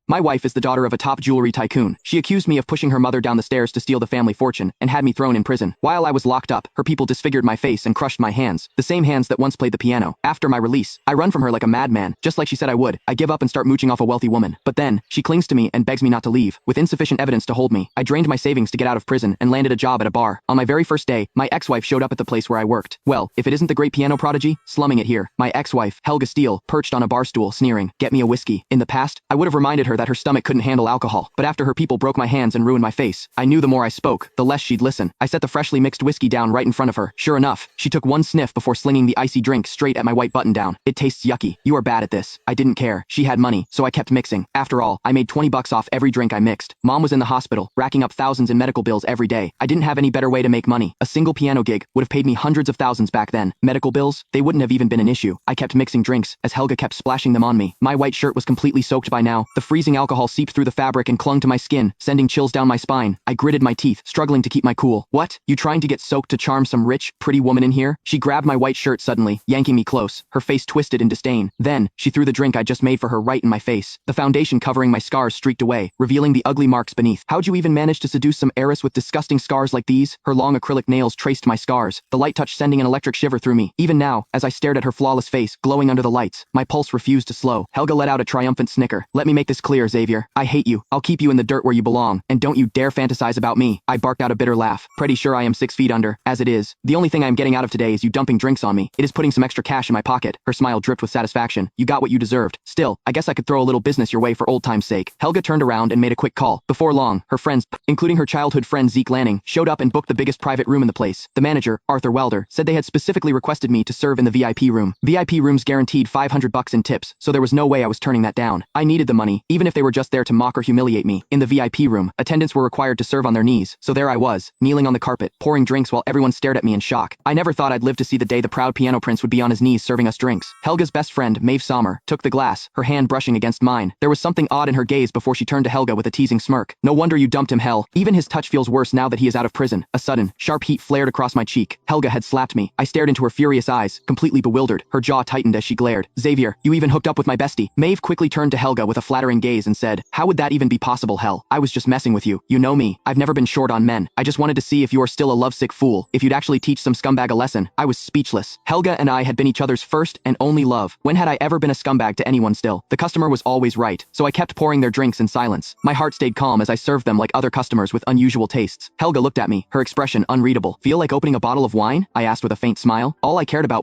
My wife is the daughter of a top jewelry tycoon. She accused me of pushing her mother down the stairs to steal the family fortune and had me thrown in prison. While I was locked up, her people disfigured my face and crushed my hands, the same hands that once played the piano. After my release, I run from her like a madman, just like she said I would. I give up and start mooching off a wealthy woman. But then, she clings to me and begs me not to leave. With insufficient evidence to hold me, I drained my savings to get out of prison and landed a job at a bar. On my very first day, my ex-wife showed up at the place where I worked. Well, if it isn't the great piano prodigy, slumming it here. My ex-wife, Helga Steele, perched on a bar stool, sneering, "Get me a whiskey." In the past, I would have reminded her that her stomach couldn't handle alcohol. But after her people broke my hands and ruined my face, I knew the more I spoke, the less she'd listen. I set the freshly mixed whiskey down right in front of her. Sure enough, she took one sniff before slinging the icy drink straight at my white button-down. "It tastes yucky. You are bad at this." I didn't care. She had money, so I kept mixing. After all, I made $20 off every drink I mixed. Mom was in the hospital, racking up thousands in medical bills every day. I didn't have any better way to make money. A single piano gig would have paid me hundreds of thousands back then. Medical bills? They wouldn't have even been an issue. I kept mixing drinks, as Helga kept splashing them on me. My white shirt was completely soaked by now. The freezing alcohol seeped through the fabric and clung to my skin, sending chills down my spine. I gritted my teeth, struggling to keep my cool. "What? You trying to get soaked to charm some rich, pretty woman in here?" She grabbed my white shirt suddenly, yanking me close, her face twisted in disdain. Then, she threw the drink I just made for her right in my face. The foundation covering my scars streaked away, revealing the ugly marks beneath. "How'd you even manage to seduce some heiress with disgusting scars like these?" Her long acrylic nails traced my scars, the light touch sending an electric shiver through me. Even now, as I stared at her flawless face, glowing under the lights, my pulse refused to slow. Helga let out a triumphant snicker. "Let me make this clear, Xavier. I hate you. I'll keep you in the dirt where you belong, and don't you dare fantasize about me." I barked out a bitter laugh. "Pretty sure I am 6 feet under. As it is, the only thing I am getting out of today is you dumping drinks on me. It is putting some extra cash in my pocket." Her smile dripped with satisfaction. "You got what you deserved. Still, I guess I could throw a little business your way for old time's sake." Helga turned around and made a quick call. Before long, her friends, including her childhood friend Zeke Lanning, showed up and booked the biggest private room in the place. The manager, Arthur Welder, said they had specifically requested me to serve in the VIP room. VIP rooms guaranteed $500 in tips, so there was no way I was turning that down. I needed the money, even if they were just there to mock or humiliate me. In the VIP room, attendants were required to serve on their knees, so there I was, kneeling on the carpet, pouring drinks while everyone stared at me in shock. I never thought I'd live to see the day the proud piano prince would be on his knees serving us drinks. Helga's best friend, Maeve Sommer, took the glass, her hand brushing against mine. There was something odd in her gaze before she turned to Helga with a teasing smirk. "No wonder you dumped him, Hel. Even his touch feels worse now that he is out of prison." A sudden, sharp heat flared across my cheek. Helga had slapped me. I stared into her furious eyes, completely bewildered. Her jaw tightened as she glared. "Xavier, you even hooked up with my bestie." Maeve quickly turned to Helga with a flattering gaze and said, "How would that even be possible, Hel? I was just messing with you. You know me. I've never been short on men. I just wanted to see if you are still a lovesick fool, if you'd actually teach some scumbag a lesson." I was speechless. Helga and I had been each other's first and only love. When had I ever been a scumbag to anyone still? The customer was always right, so I kept pouring their drinks in silence. My heart stayed calm as I served them like other customers with unusual tastes. Helga looked at me, her expression unreadable. "Feel like opening a bottle of wine?" I asked with a faint smile. All I cared about was